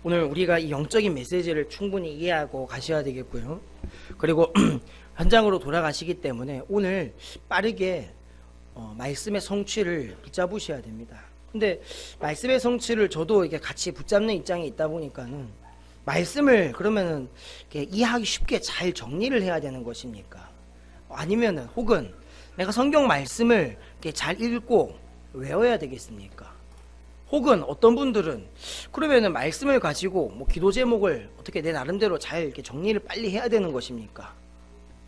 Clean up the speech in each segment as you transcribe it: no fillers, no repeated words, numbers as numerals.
오늘 우리가 이 영적인 메시지를 충분히 이해하고 가셔야 되겠고요. 그리고 현장으로 돌아가시기 때문에 오늘 빠르게 말씀의 성취를 붙잡으셔야 됩니다. 근데 말씀의 성취를 저도 이렇게 같이 붙잡는 입장에 있다 보니까는 말씀을 그러면은 이렇게 이해하기 쉽게 잘 정리를 해야 되는 것입니까? 아니면은 혹은 내가 성경 말씀을 이렇게 잘 읽고 외워야 되겠습니까? 혹은 어떤 분들은 그러면은 말씀을 가지고 뭐 기도 제목을 어떻게 내 나름대로 잘 이렇게 정리를 빨리 해야 되는 것입니까?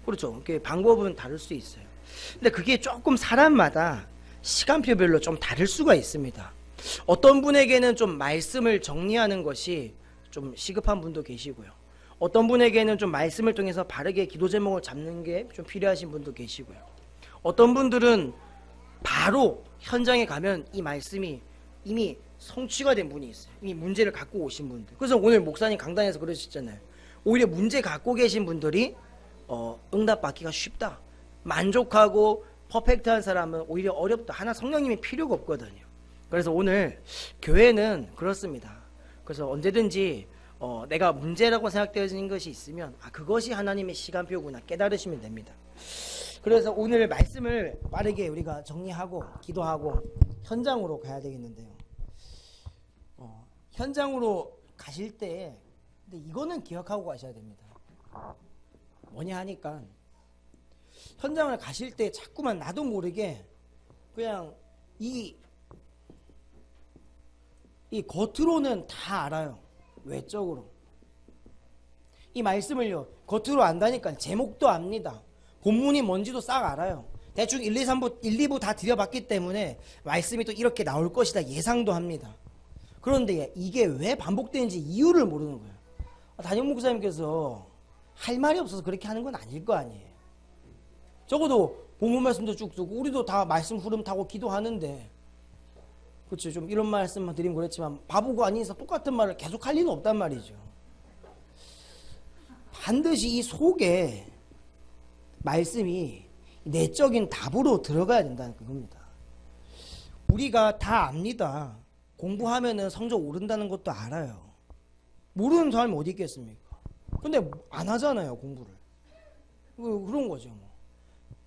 그렇죠. 이렇게 방법은 다를 수 있어요. 근데 그게 조금 사람마다 시간표별로 좀 다를 수가 있습니다. 어떤 분에게는 좀 말씀을 정리하는 것이 좀 시급한 분도 계시고요. 어떤 분에게는 좀 말씀을 통해서 바르게 기도 제목을 잡는 게 좀 필요하신 분도 계시고요. 어떤 분들은 바로 현장에 가면 이 말씀이 이미 성취가 된 분이 있어요. 이미 문제를 갖고 오신 분들. 그래서 오늘 목사님 강단에서 그러셨잖아요. 오히려 문제 갖고 계신 분들이 응답받기가 쉽다. 만족하고 퍼펙트한 사람은 오히려 어렵다. 하나 성령님이 필요가 없거든요. 그래서 오늘 교회는 그렇습니다. 그래서 언제든지 내가 문제라고 생각되어지는 것이 있으면 그것이 하나님의 시간표구나 깨달으시면 됩니다. 그래서 오늘 말씀을 빠르게 우리가 정리하고 기도하고 현장으로 가야 되겠는데요. 현장으로 가실 때 근데 이거는 기억하고 가셔야 됩니다. 뭐냐 하니까 현장을 가실 때 자꾸만 나도 모르게 그냥 이 겉으로는 다 알아요. 외적으로 이 말씀을요 겉으로 안다니까 제목도 압니다. 본문이 뭔지도 싹 알아요. 대충 1, 2, 3부, 1, 2부 다 들여봤기 때문에 말씀이 또 이렇게 나올 것이다 예상도 합니다. 그런데 이게 왜 반복되는지 이유를 모르는 거예요. 담임 목사님께서 할 말이 없어서 그렇게 하는 건 아닐 거 아니에요. 적어도 본문 말씀도 쭉 듣고 우리도 다 말씀 흐름 타고 기도하는데 그렇죠. 좀 이런 말씀만 드리면 그렇지만 바보가 아닌 이상 똑같은 말을 계속 할 리는 없단 말이죠. 반드시 이 속에 말씀이 내적인 답으로 들어가야 된다는 그겁니다. 우리가 다 압니다. 공부하면은 성적 오른다는 것도 알아요. 모르는 사람이 어디 있겠습니까? 근데 안 하잖아요, 공부를. 그런 거죠, 뭐.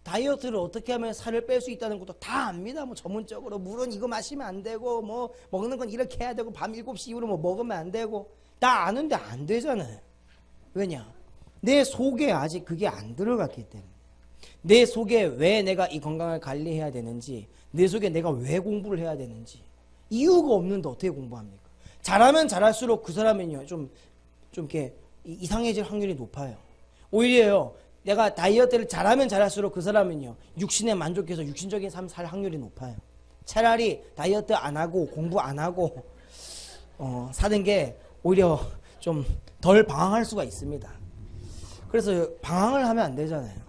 다이어트를 어떻게 하면 살을 뺄 수 있다는 것도 다 압니다. 뭐 전문적으로 물은 이거 마시면 안 되고 뭐 먹는 건 이렇게 해야 되고 밤 7시 이후로 뭐 먹으면 안 되고 다 아는데 안 되잖아요. 왜냐? 내 속에 아직 그게 안 들어갔기 때문에. 내 속에 왜 내가 이 건강을 관리해야 되는지, 내 속에 내가 왜 공부를 해야 되는지 이유가 없는데 어떻게 공부합니까? 잘하면 잘할수록 그 사람은요 좀 이렇게 이상해질 확률이 높아요. 오히려요 내가 다이어트를 잘하면 잘할수록 그 사람은요 육신에 만족해서 육신적인 삶 살 확률이 높아요. 차라리 다이어트 안 하고 공부 안 하고 사는 게 오히려 좀 덜 방황할 수가 있습니다. 그래서 방황을 하면 안 되잖아요.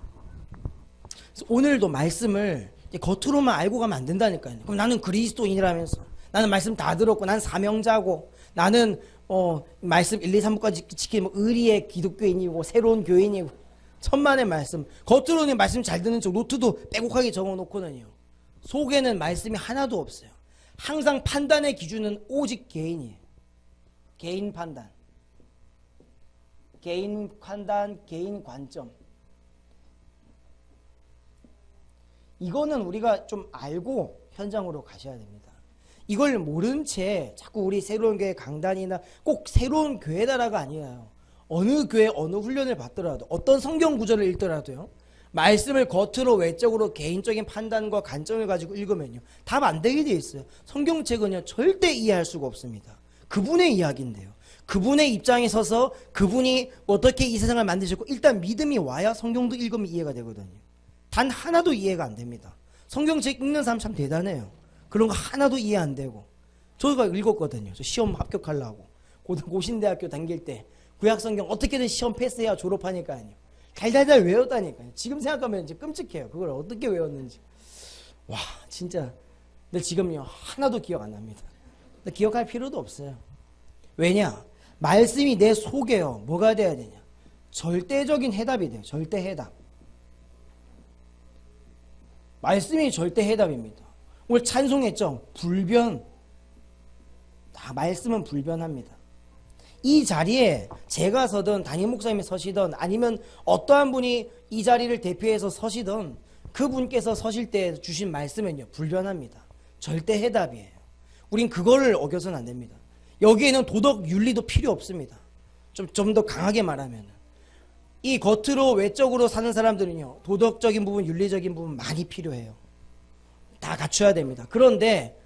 그래서 오늘도 말씀을 겉으로만 알고 가면 안 된다니까요. 그럼 나는 그리스도인이라면서 나는 말씀 다 들었고 나는 사명자고 나는 말씀 1, 2, 3부까지 지키는 뭐 의리의 기독교인이고 새로운 교인이고 천만의 말씀 겉으로는 말씀 잘 듣는 척 노트도 빼곡하게 적어놓고는요 속에는 말씀이 하나도 없어요. 항상 판단의 기준은 오직 개인이에요. 개인 판단, 개인 관점. 이거는 우리가 좀 알고 현장으로 가셔야 됩니다. 이걸 모른 채 자꾸 우리 새로운 교회 강단이나 꼭 새로운 교회다라가 아니에요. 어느 교회 어느 훈련을 받더라도 어떤 성경 구절을 읽더라도요 말씀을 겉으로 외적으로 개인적인 판단과 관점을 가지고 읽으면요 답 안 되게 돼 있어요. 성경책은요 절대 이해할 수가 없습니다. 그분의 이야기인데요 그분의 입장에 서서 그분이 어떻게 이 세상을 만드셨고 일단 믿음이 와야 성경도 읽으면 이해가 되거든요. 단 하나도 이해가 안 됩니다. 성경책 읽는 사람 참 대단해요. 그런 거 하나도 이해 안 되고 저가 읽었거든요. 저 시험 합격하려고 고신대학교 다닐 때 구약성경 어떻게든 시험 패스해야 졸업하니까요. 달달달 외웠다니까요. 지금 생각하면 이제 끔찍해요. 그걸 어떻게 외웠는지. 와 진짜 근데 지금요 하나도 기억 안 납니다. 근데 기억할 필요도 없어요. 왜냐? 말씀이 내 속에요. 뭐가 돼야 되냐? 절대적인 해답이 돼요. 절대 해답. 말씀이 절대 해답입니다. 오늘 찬송했죠? 불변. 다 말씀은 불변합니다. 이 자리에 제가 서든 담임 목사님이 서시든 아니면 어떠한 분이 이 자리를 대표해서 서시든 그분께서 서실 때 주신 말씀은요 불변합니다. 절대 해답이에요. 우린 그거를 어겨서는 안 됩니다. 여기에는 도덕 윤리도 필요 없습니다. 좀 더 강하게 말하면 이 겉으로 외적으로 사는 사람들은요 도덕적인 부분 윤리적인 부분 많이 필요해요. 다 갖춰야 됩니다. 그런데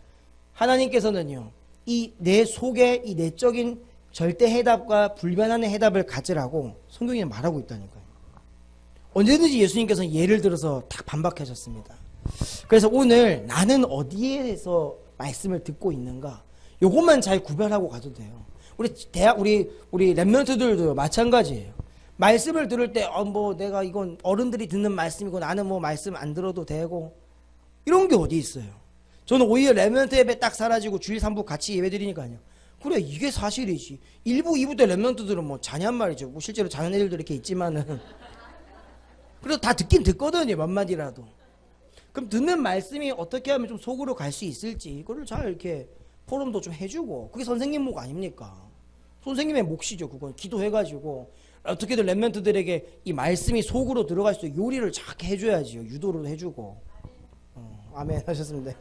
하나님께서는요 이 내 속에 이 내적인 절대 해답과 불변하는 해답을 가지라고 성경에 말하고 있다니까요. 언제든지 예수님께서는 예를 들어서 딱 반박하셨습니다. 그래서 오늘 나는 어디에서 말씀을 듣고 있는가 요것만 잘 구별하고 가도 돼요. 우리 랩런트들도 마찬가지예요. 말씀을 들을 때 뭐 내가 이건 어른들이 듣는 말씀이고 나는 뭐 말씀 안 들어도 되고 이런 게 어디 있어요. 저는 오히려 랩런트 예배 딱 사라지고 주일 3부 같이 예배 드리니까요. 그래 이게 사실이지. 1부 2부 때 랩런트들은 뭐 자냔 말이죠. 뭐 실제로 자는 애들도 이렇게 있지만은 그래도 다 듣긴 듣거든요. 몇 마디라도. 그럼 듣는 말씀이 어떻게 하면 좀 속으로 갈 수 있을지 이거를 잘 이렇게 포럼도 좀 해주고 그게 선생님 목 아닙니까? 선생님의 몫이죠. 그건 기도해가지고 어떻게든 랩런트들에게 이 말씀이 속으로 들어갈 수 있도록 요리를 잘 해줘야지요. 유도를 해주고 아멘 하셨습니다.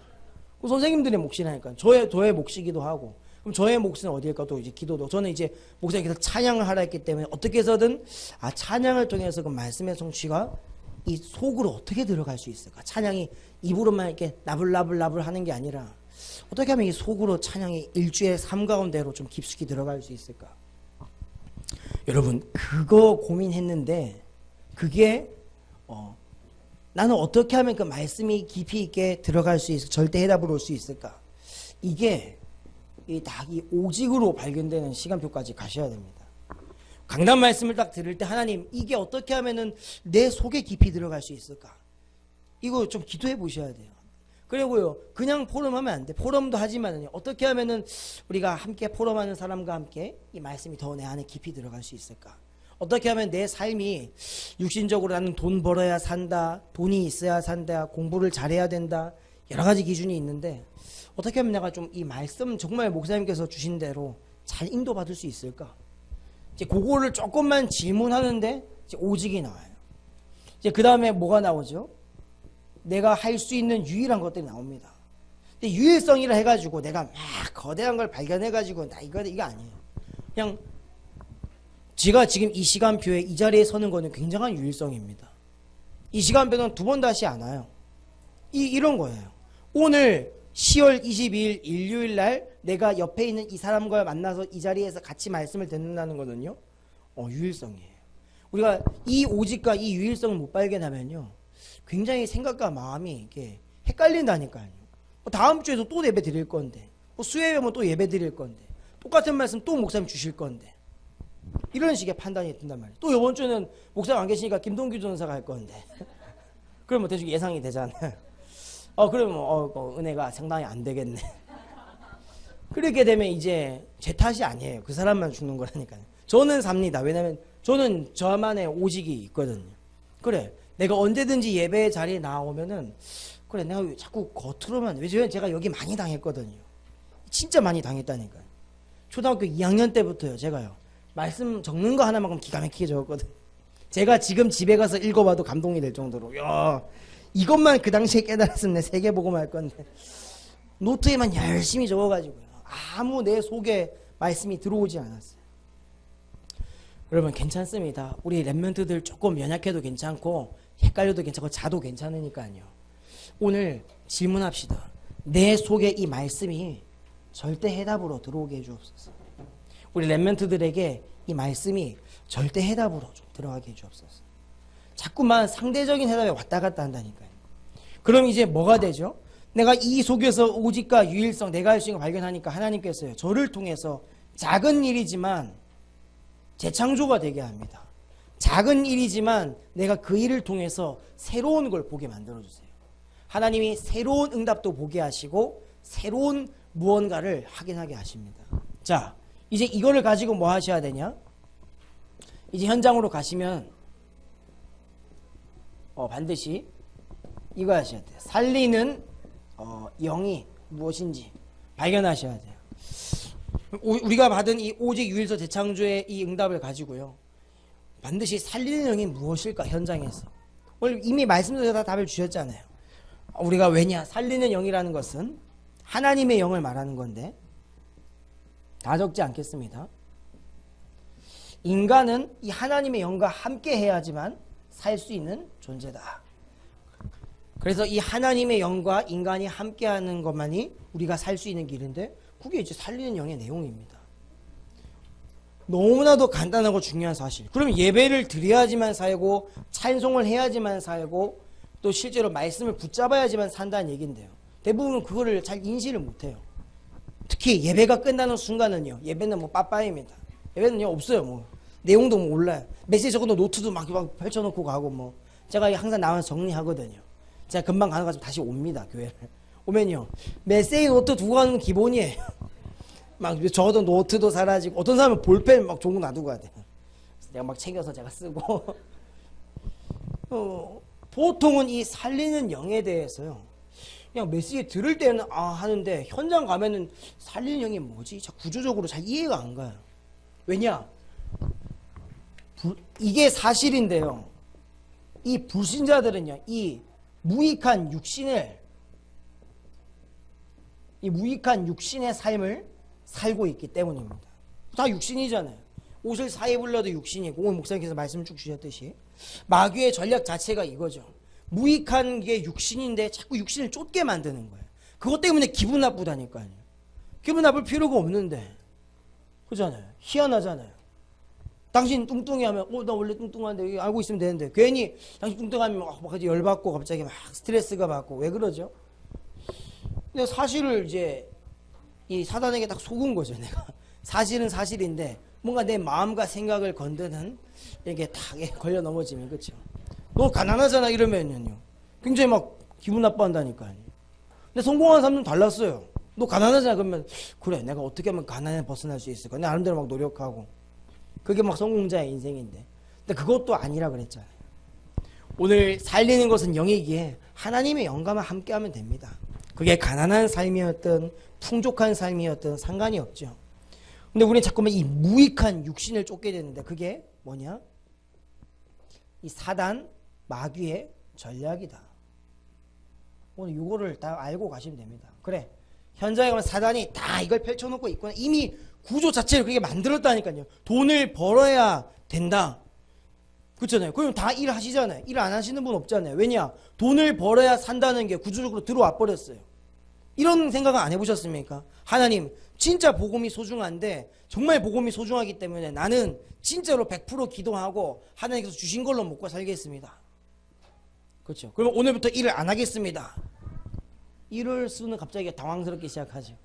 그 선생님들의 몫이라니까 저의 몫이기도 하고 그럼 저의 몫은 어디일까? 또 이제 기도도 저는 이제 목사님께서 찬양을 하라 했기 때문에 어떻게 해서든 찬양을 통해서 그 말씀의 성취가 이 속으로 어떻게 들어갈 수 있을까? 찬양이 입으로만 이렇게 나불나불나불 하는 게 아니라 어떻게 하면 이 속으로 찬양이 일주의 삶 가운데로 좀 깊숙이 들어갈 수 있을까? 여러분 그거 고민했는데 그게 나는 어떻게 하면 그 말씀이 깊이 있게 들어갈 수 있을까? 절대 해답으로 올 수 있을까? 이게 이 오직으로 발견되는 시간표까지 가셔야 됩니다. 강단 말씀을 딱 들을 때 하나님 이게 어떻게 하면은 내 속에 깊이 들어갈 수 있을까? 이거 좀 기도해 보셔야 돼요. 그리고요 그냥 포럼하면 안 돼. 포럼도 하지만은요 어떻게 하면은 우리가 함께 포럼하는 사람과 함께 이 말씀이 더 내 안에 깊이 들어갈 수 있을까? 어떻게 하면 내 삶이 육신적으로 나는 돈 벌어야 산다, 돈이 있어야 산다, 공부를 잘해야 된다 여러 가지 기준이 있는데 어떻게 하면 내가 좀 이 말씀 정말 목사님께서 주신 대로 잘 인도받을 수 있을까? 이제 그거를 조금만 질문하는데 이제 오직이 나와요. 이제 그 다음에 뭐가 나오죠? 내가 할 수 있는 유일한 것들이 나옵니다. 근데 유일성이라 해가지고 내가 막 거대한 걸 발견해가지고 나 이거 아니에요. 그냥 제가 지금 이 시간표에 이 자리에 서는 거는 굉장한 유일성입니다. 이 시간표는 두 번 다시 안 와요. 이런 거예요. 오늘 10월 22일 일요일 날 내가 옆에 있는 이 사람과 만나서 이 자리에서 같이 말씀을 듣는다는 거는요. 유일성이에요. 우리가 이 오직과 이 유일성을 못 발견하면요. 굉장히 생각과 마음이 이렇게 헷갈린다니까요. 다음 주에도 또 예배 드릴 건데 수요일에면 또 예배 드릴 건데 똑같은 말씀 또 목사님 주실 건데 이런 식의 판단이 든단 말이에요. 또 이번 주는 목사님 안 계시니까 김동규 전사가 할 건데 그러면 대충 예상이 되잖아요. 그러면 은혜가 상당히 안 되겠네. 그렇게 되면 이제 제 탓이 아니에요. 그 사람만 죽는 거라니까요. 저는 삽니다. 왜냐면 저는 저만의 오직이 있거든요. 그래 내가 언제든지 예배 자리에 나오면은 그래 내가 자꾸 겉으로만 왜냐면 제가 여기 많이 당했거든요. 진짜 많이 당했다니까요. 초등학교 2학년 때부터요. 제가요. 말씀 적는 거 하나만큼 기가 막히게 적었거든요. 제가 지금 집에 가서 읽어봐도 감동이 될 정도로 야 이것만 그 당시에 깨달았으면 내 세계복음 할 건데 노트에만 열심히 적어가지고요. 아무 내 속에 말씀이 들어오지 않았어요. 여러분 괜찮습니다. 우리 랩런트들 조금 연약해도 괜찮고 헷갈려도 괜찮고 자도 괜찮으니까요. 오늘 질문합시다. 내 속에 이 말씀이 절대 해답으로 들어오게 해주옵소서. 우리 랩런트들에게 이 말씀이 절대 해답으로 좀 들어가게 해주옵소서. 자꾸만 상대적인 해답에 왔다 갔다 한다니까요. 그럼 이제 뭐가 되죠? 내가 이 속에서 오직과 유일성 내가 할 수 있는 걸 발견하니까 하나님께서요. 저를 통해서 작은 일이지만 재창조가 되게 합니다. 작은 일이지만 내가 그 일을 통해서 새로운 걸 보게 만들어주세요. 하나님이 새로운 응답도 보게 하시고 새로운 무언가를 확인하게 하십니다. 자, 이제 이거를 가지고 뭐 하셔야 되냐? 이제 현장으로 가시면 반드시 이거 하셔야 돼요. 살리는 영이 무엇인지 발견하셔야 돼요. 우리가 받은 이 오직 유일서 재창조의 이 응답을 가지고요, 반드시 살리는 영이 무엇일까? 현장에서 오늘 이미 말씀드려서 다 답을 주셨잖아요. 우리가 왜냐? 살리는 영이라는 것은 하나님의 영을 말하는 건데 다 적지 않겠습니다. 인간은 이 하나님의 영과 함께 해야지만 살 수 있는 존재다. 그래서 이 하나님의 영과 인간이 함께하는 것만이 우리가 살 수 있는 길인데, 그게 이제 살리는 영의 내용입니다. 너무나도 간단하고 중요한 사실. 그러면 예배를 드려야지만 살고, 찬송을 해야지만 살고, 또 실제로 말씀을 붙잡아야지만 산다는 얘기인데요, 대부분 그거를 잘 인지를 못해요. 특히 예배가 끝나는 순간은요, 예배는 뭐 빠빠입니다. 예배는요 없어요. 뭐 내용도 몰라요. 메시지 적어도 노트도 막 펼쳐놓고 가고, 뭐 제가 항상 나와서 정리하거든요. 제가 금방 가가지고 다시 옵니다. 교회를 오면요, 메시지 노트 두고 가는 건 기본이에요. 막 적어도 노트도 사라지고, 어떤 사람은 볼펜 막 조금 놔두고 가야 돼요. 내가 막 챙겨서 제가 쓰고. 보통은 이 살리는 영에 대해서요, 그냥 메시지 들을 때는 하는데, 현장 가면은 살리는 영이 뭐지? 구조적으로 잘 이해가 안 가요. 왜냐? 이게 사실인데요, 이 불신자들은요, 이 무익한 육신의 삶을 살고 있기 때문입니다. 다 육신이잖아요. 옷을 사입을러도 육신이고, 오늘 목사님께서 말씀 쭉 주셨듯이 마귀의 전략 자체가 이거죠. 무익한 게 육신인데 자꾸 육신을 쫓게 만드는 거예요. 그것 때문에 기분 나쁘다니까요. 기분 나쁠 필요가 없는데, 그잖아요. 희한하잖아요. 당신 뚱뚱이 하면 나 원래 뚱뚱한데 알고 있으면 되는데, 괜히 당신 뚱뚱하면 막 열받고 갑자기 막 스트레스가 받고, 왜 그러죠? 근데 사실을 이제 이 사단에게 딱 속은 거죠. 내가 사실은 사실인데 뭔가 내 마음과 생각을 건드는 이게 딱 걸려 넘어지면, 그렇죠? 너 가난하잖아 이러면요 굉장히 막 기분 나빠한다니까요. 근데 성공한 사람은 달랐어요. 너 가난하잖아 그러면, 그래 내가 어떻게 하면 가난에 벗어날 수 있을까? 내 나름대로 막 노력하고. 그게 막 성공자의 인생인데, 근데 그것도 아니라 그랬잖아요. 오늘 살리는 것은 영이기에 하나님의 영감과 함께하면 됩니다. 그게 가난한 삶이었든 풍족한 삶이었든 상관이 없죠. 근데 우리는 자꾸만 이 무익한 육신을 쫓게 되는데, 그게 뭐냐? 이 사단 마귀의 전략이다. 오늘 이거를 다 알고 가시면 됩니다. 그래, 현장에 가면 사단이 다 이걸 펼쳐놓고 있구나. 이미 구조 자체를 그렇게 만들었다니까요. 돈을 벌어야 된다. 그렇잖아요. 그럼 다 일하시잖아요. 일 안 하시는 분 없잖아요. 왜냐? 돈을 벌어야 산다는 게 구조적으로 들어와 버렸어요. 이런 생각은 안 해보셨습니까? 하나님, 진짜 복음이 소중한데, 정말 복음이 소중하기 때문에 나는 진짜로 100% 기도하고 하나님께서 주신 걸로 먹고 살겠습니다. 그렇죠? 그러면 오늘부터 일을 안 하겠습니다. 이럴 수는 갑자기 당황스럽게 시작하죠.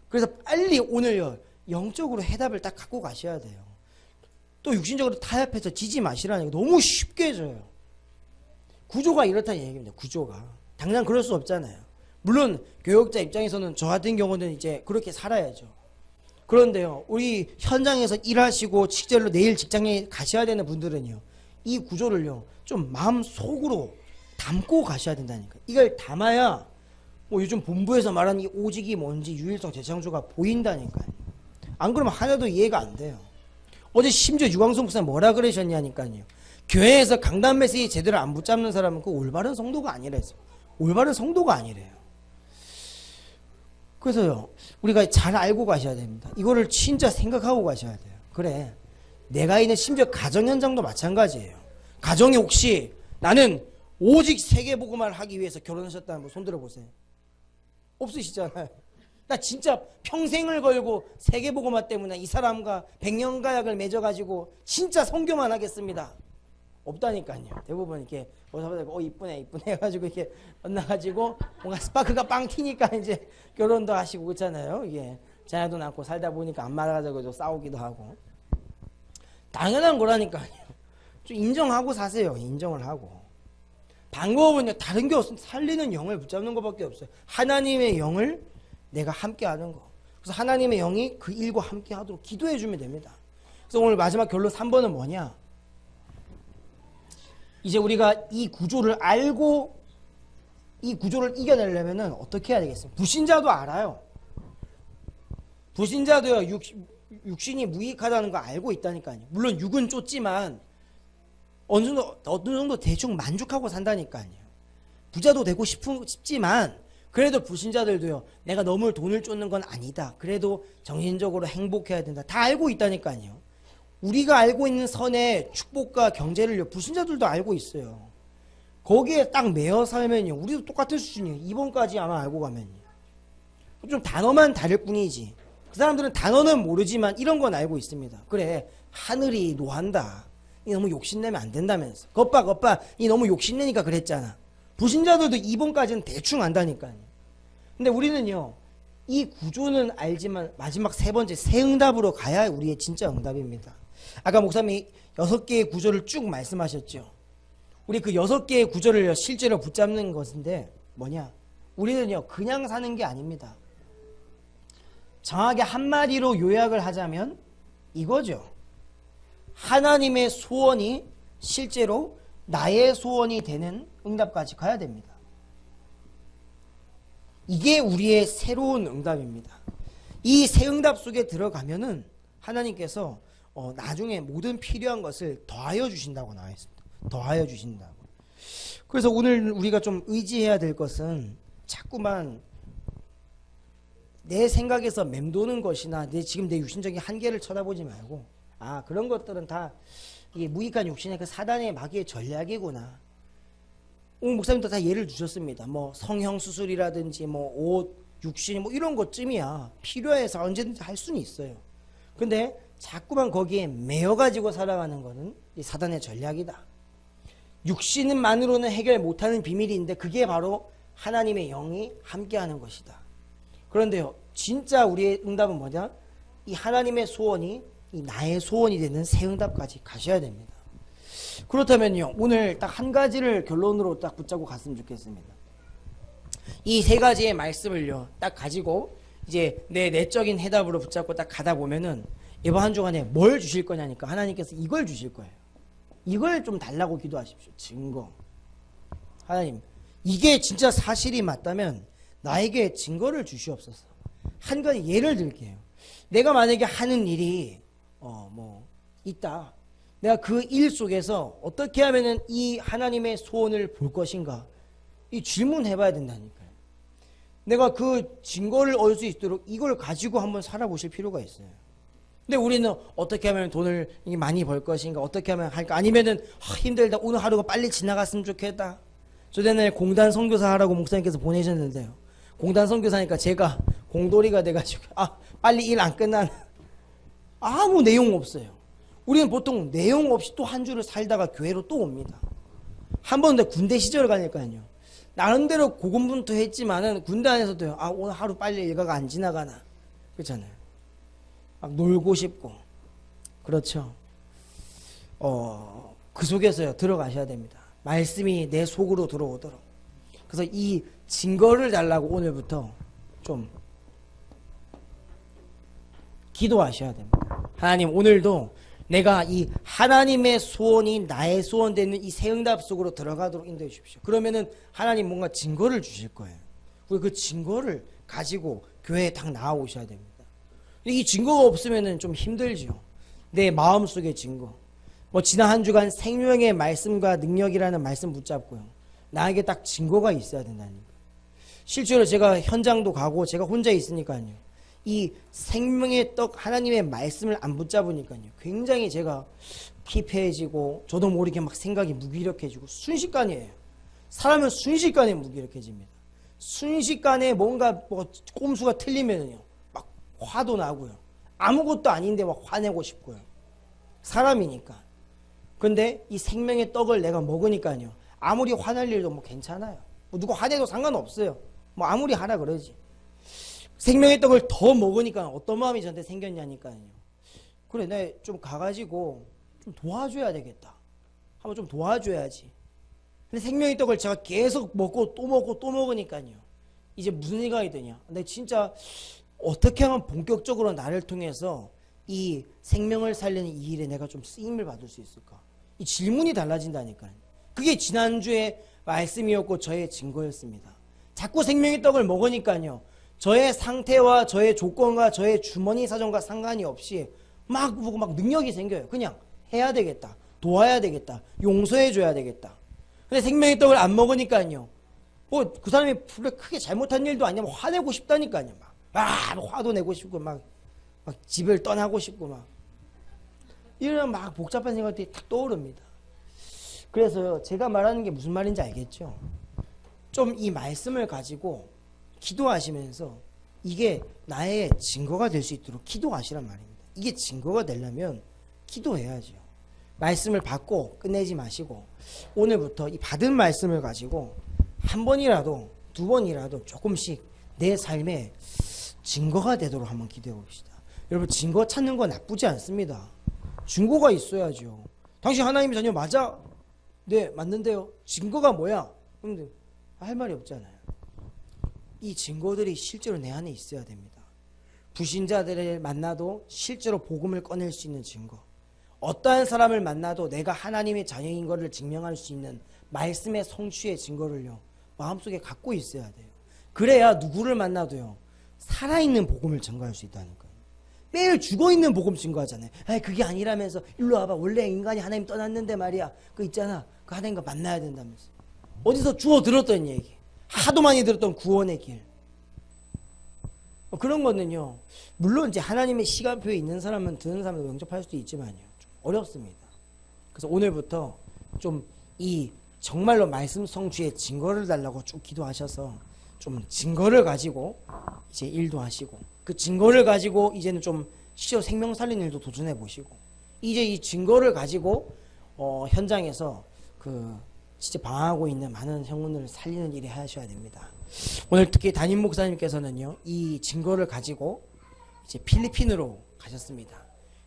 그래서 빨리 오늘요, 영적으로 해답을 딱 갖고 가셔야 돼요. 또 육신적으로 타협해서 지지 마시라는 게 너무 쉽게 져요. 구조가 이렇다는 얘기입니다. 구조가. 당장 그럴 수 없잖아요. 물론 교육자 입장에서는 저 같은 경우는 이제 그렇게 살아야죠. 그런데요, 우리 현장에서 일하시고 실제로 내일 직장에 가셔야 되는 분들은요, 이 구조를요 좀 마음속으로 담고 가셔야 된다니까. 이걸 담아야 뭐 요즘 본부에서 말하는 이 오직이 뭔지, 유일성 재창조가 보인다니까요. 안 그러면 하나도 이해가 안 돼요. 어제 심지어 유광수 목사님 뭐라 그러셨냐니까요. 교회에서 강단 메시지 제대로 안 붙잡는 사람은 그 올바른 성도가 아니래서. 올바른 성도가 아니래요. 그래서요, 우리가 잘 알고 가셔야 됩니다. 이거를 진짜 생각하고 가셔야 돼요. 그래, 내가 있는 심지어 가정 현장도 마찬가지예요. 가정에 혹시 나는 오직 세계복음을 하기 위해서 결혼하셨다는 분 손 들어보세요. 없으시잖아요. 나 진짜 평생을 걸고 세계복음화 때문에 이 사람과 백년가약을 맺어가지고 진짜 선교만 하겠습니다. 없다니까요. 대부분 이렇게 이쁘네 해가지고 이렇게 만나가지고 뭔가 스파크가 빵 튀니까 이제 결혼도 하시고 그렇잖아요. 이게 자녀도 낳고 살다 보니까 안 맞아가지고 싸우기도 하고. 당연한 거라니까요. 좀 인정하고 사세요. 인정을 하고. 방법은요, 다른 게 없습니다. 살리는 영을 붙잡는 것밖에 없어요. 하나님의 영을 내가 함께 하는 거. 그래서 하나님의 영이 그 일과 함께 하도록 기도해 주면 됩니다. 그래서 오늘 마지막 결론 3번은 뭐냐? 이제 우리가 이 구조를 알고 이 구조를 이겨내려면 어떻게 해야 되겠어요? 불신자도 알아요. 불신자도요, 육신이 무익하다는 거 알고 있다니까요. 물론 육은 쫓지만 어느 정도 대충 만족하고 산다니까요. 부자도 되고 싶지만 그래도 불신자들도요, 내가 너무 돈을 쫓는 건 아니다. 그래도 정신적으로 행복해야 된다. 다 알고 있다니까요. 우리가 알고 있는 선의 축복과 경제를요, 불신자들도 알고 있어요. 거기에 딱 매여 살면요, 우리도 똑같은 수준이에요. 이번까지 아마 알고 가면요. 좀 단어만 다를 뿐이지. 그 사람들은 단어는 모르지만 이런 건 알고 있습니다. 그래, 하늘이 노한다. 이 너무 욕심내면 안 된다면서. 겉봐. 이 너무 욕심내니까 그랬잖아. 불신자들도 이번까지는 대충 안다니까요. 근데 우리는요, 이 구조는 알지만 마지막 세 번째 새 응답으로 가야 우리의 진짜 응답입니다. 아까 목사님이 6개의 구조를 쭉 말씀하셨죠. 우리 그 6개의 구조를 실제로 붙잡는 것인데 뭐냐? 우리는요, 그냥 사는 게 아닙니다. 정확하게 한마디로 요약을 하자면 이거죠. 하나님의 소원이 실제로 나의 소원이 되는 응답까지 가야 됩니다. 이게 우리의 새로운 응답입니다. 이 새 응답 속에 들어가면은 하나님께서 나중에 모든 필요한 것을 더하여 주신다고 나와 있습니다. 더하여 주신다고. 그래서 오늘 우리가 좀 의지해야 될 것은 자꾸만 내 생각에서 맴도는 것이나 지금 내 육신적인 한계를 쳐다보지 말고, 아, 그런 것들은 다 이게 무익한 육신의 그 사단의 마귀의 전략이구나. 오늘 목사님도 다 예를 주셨습니다. 뭐 성형수술이라든지 뭐 옷, 육신 뭐 이런 것쯤이야 필요해서 언제든지 할 수는 있어요. 근데 자꾸만 거기에 매여가지고 살아가는 것은 이 사단의 전략이다. 육신만으로는 해결 못하는 비밀인데 그게 바로 하나님의 영이 함께하는 것이다. 그런데요, 진짜 우리의 응답은 뭐냐? 이 하나님의 소원이 이 나의 소원이 되는 새 응답까지 가셔야 됩니다. 그렇다면요, 오늘 딱 한 가지를 결론으로 딱 붙잡고 갔으면 좋겠습니다. 이 세 가지의 말씀을요, 딱 가지고 이제 내 내적인 해답으로 붙잡고 딱 가다 보면은 이번 한 주간에 뭘 주실 거냐니까 하나님께서 이걸 주실 거예요. 이걸 좀 달라고 기도하십시오. 증거. 하나님, 이게 진짜 사실이 맞다면 나에게 증거를 주시옵소서. 한 가지 예를 들게요. 내가 만약에 하는 일이 뭐 있다. 내가 그 일 속에서 어떻게 하면은 이 하나님의 소원을 볼 것인가? 이 질문해 봐야 된다니까요. 내가 그 증거를 얻을 수 있도록 이걸 가지고 한번 살아보실 필요가 있어요. 근데 우리는 어떻게 하면 돈을 많이 벌 것인가? 어떻게 하면 할까? 아니면은 힘들다. 오늘 하루가 빨리 지나갔으면 좋겠다. 저 전에 공단 선교사 하라고 목사님께서 보내셨는데요. 공단 선교사니까 제가 공돌이가 돼가지고 빨리 일 안 끝나나? 아무 내용 없어요. 우리는 보통 내용 없이 또 한 주를 살다가 교회로 또 옵니다. 한 번 더 군대 시절 가니까요. 나름대로 고군분투했지만은 군대 안에서도요. 오늘 하루 빨리 일가가 안 지나가나? 그렇잖아요. 막 놀고 싶고. 그렇죠. 그 속에서요 들어가셔야 됩니다. 말씀이 내 속으로 들어오도록. 그래서 이 증거를 달라고 오늘부터 좀 기도하셔야 됩니다. 하나님, 오늘도 내가 이 하나님의 소원이 나의 소원 되는 이 새 응답 속으로 들어가도록 인도해 주십시오. 그러면은 하나님 뭔가 증거를 주실 거예요. 우리 그 증거를 가지고 교회에 딱 나와오셔야 됩니다. 이 증거가 없으면은 좀 힘들죠. 내 마음속의 증거. 뭐 지난 한 주간 생명의 말씀과 능력이라는 말씀 붙잡고요. 나에게 딱 증거가 있어야 된다니까. 실제로 제가 현장도 가고 제가 혼자 있으니까요. 이 생명의 떡 하나님의 말씀을 안 붙잡으니까요. 굉장히 제가 피폐해지고 저도 모르게 막 생각이 무기력해지고 순식간이에요. 사람은 순식간에 무기력해집니다. 순식간에 뭔가 꼼수가 틀리면요. 막 화도 나고요. 아무것도 아닌데 막 화내고 싶고요. 사람이니까. 근데 이 생명의 떡을 내가 먹으니까요. 아무리 화날 일도 뭐 괜찮아요. 뭐 누가 화내도 상관없어요. 뭐 아무리 하라 그러지. 생명의 떡을 더 먹으니까 어떤 마음이 저한테 생겼냐니까요. 그래, 내가 좀 가가지고 좀 도와줘야 되겠다. 한번 좀 도와줘야지. 근데 생명의 떡을 제가 계속 먹고 또 먹고 또 먹으니까요. 이제 무슨 생각이 드냐. 근데 진짜 어떻게 하면 본격적으로 나를 통해서 이 생명을 살리는 이 일에 내가 좀 쓰임을 받을 수 있을까? 이 질문이 달라진다니까요. 그게 지난주에 말씀이었고 저의 증거였습니다. 자꾸 생명의 떡을 먹으니까요. 저의 상태와 저의 조건과 저의 주머니 사정과 상관이 없이 막 보고 막 능력이 생겨요. 그냥 해야 되겠다. 도와야 되겠다. 용서해 줘야 되겠다. 근데 생명의 떡을 안 먹으니까요. 뭐 그 사람이 크게 잘못한 일도 아니면 화내고 싶다니까요. 막 화도 내고 싶고 막 집을 떠나고 싶고 막 이런 막 복잡한 생각들이 탁 떠오릅니다. 그래서 제가 말하는 게 무슨 말인지 알겠죠? 좀 이 말씀을 가지고 기도하시면서 이게 나의 증거가 될 수 있도록 기도하시란 말입니다. 이게 증거가 되려면 기도해야죠. 말씀을 받고 끝내지 마시고 오늘부터 이 받은 말씀을 가지고 한 번이라도 두 번이라도 조금씩 내 삶에 증거가 되도록 한번 기도해 봅시다. 여러분 증거 찾는 건 나쁘지 않습니다. 증거가 있어야죠. 당신 하나님의 자녀 맞아? 네 맞는데요. 증거가 뭐야? 근데 할 말이 없잖아요. 이 증거들이 실제로 내 안에 있어야 됩니다. 불신자들을 만나도 실제로 복음을 꺼낼 수 있는 증거, 어떠한 사람을 만나도 내가 하나님의 자녀인 것을 증명할 수 있는 말씀의 성취의 증거를요 마음속에 갖고 있어야 돼요. 그래야 누구를 만나도요 살아있는 복음을 증거할 수 있다니까요. 매일 죽어있는 복음 증거하잖아요. 아이 그게 아니라면서 일로 와봐. 원래 인간이 하나님 떠났는데 말이야. 그 있잖아. 그 하나님과 만나야 된다면서. 어디서 주워 들었던 얘기. 하도 많이 들었던 구원의 길. 그런 거는요. 물론 이제 하나님의 시간표에 있는 사람은 듣는 사람도 영접할 수도 있지만요. 좀 어렵습니다. 그래서 오늘부터 좀 이 정말로 말씀 성취의 증거를 달라고 쭉 기도하셔서 좀 증거를 가지고 이제 일도 하시고 그 증거를 가지고 이제는 좀 실제로 생명 살리는 일도 도전해 보시고 이제 이 증거를 가지고 현장에서 그 진짜 방황하고 있는 많은 형님을 살리는 일을 하셔야 됩니다. 오늘 특히 담임 목사님께서는요 이 증거를 가지고 이제 필리핀으로 가셨습니다.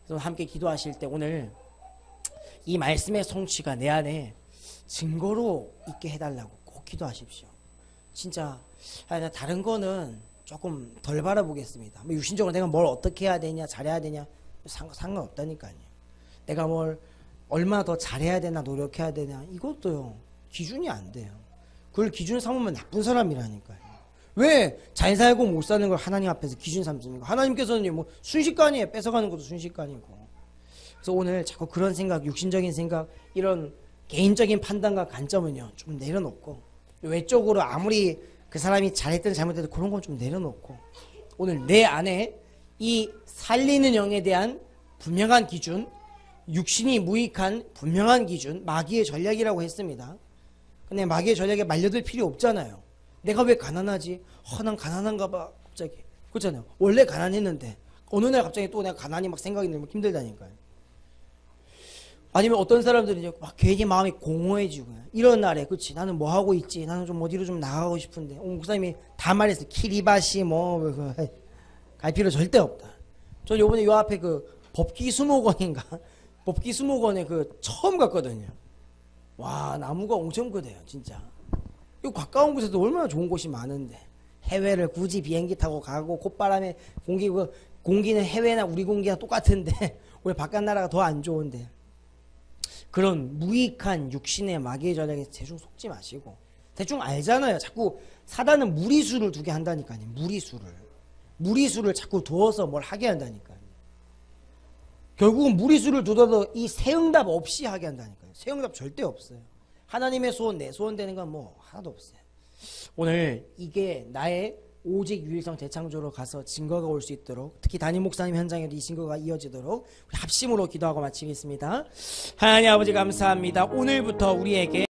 그래서 함께 기도하실 때 오늘 이 말씀의 성취가 내 안에 증거로 있게 해달라고 꼭 기도하십시오. 진짜 다른 거는 조금 덜 바라보겠습니다. 뭐 육신적으로 내가 뭘 어떻게 해야 되냐 잘해야 되냐 상관없다니까요. 내가 뭘 얼마나 더 잘해야 되나 노력해야 되냐 이것도요 기준이 안 돼요. 그걸 기준 삼으면 나쁜 사람이라니까요. 왜 잘 살고 못 사는 걸 하나님 앞에서 기준 삼습니까? 하나님께서는 뭐 순식간이에요. 뺏어가는 것도 순식간이고. 그래서 오늘 자꾸 그런 생각, 육신적인 생각, 이런 개인적인 판단과 관점은요 좀 내려놓고 외적으로 아무리 그 사람이 잘했든 잘못했든 그런 건 좀 내려놓고 오늘 내 안에 이 살리는 영에 대한 분명한 기준, 육신이 무익한 분명한 기준, 마귀의 전략이라고 했습니다. 근데 마귀의 전략에 말려들 필요 없잖아요. 내가 왜 가난하지? 난 가난한가 봐 갑자기. 그렇잖아요. 원래 가난했는데 어느 날 갑자기 또 내가 가난이 막 생각이 들면 힘들다니까요. 아니면 어떤 사람들은 막 괜히 마음이 공허해지고 이런 날에 그렇지 나는 뭐 하고 있지? 나는 좀 어디로 좀 나가고 싶은데 목사님이 다 말했어요. 키리바시 뭐 갈 필요 절대 없다. 저 요번에 요 앞에 그 법기 수목원인가? 법기 수목원에 그 처음 갔거든요. 와 나무가 엄청 크대요 진짜. 이 가까운 곳에도 얼마나 좋은 곳이 많은데 해외를 굳이 비행기 타고 가고 콧바람에 공기는 해외나 우리 공기랑 똑같은데 왜 바깥 나라가 더 안 좋은데 그런 무익한 육신의 마귀의 전략에 대충 속지 마시고 대충 알잖아요. 자꾸 사단은 무리수를 두게 한다니까요. 무리수를 자꾸 두어서 뭘 하게 한다니까요. 결국은 무리수를 두더라도 이 세응답 없이 하게 한다니까요. 세응답 절대 없어요. 하나님의 소원 내 소원 되는 건 뭐 하나도 없어요. 오늘 이게 나의 오직 유일성 재창조로 가서 증거가 올 수 있도록 특히 담임 목사님 현장에도 이 증거가 이어지도록 합심으로 기도하고 마치겠습니다. 하나님 아버지 감사합니다. 오늘부터 우리에게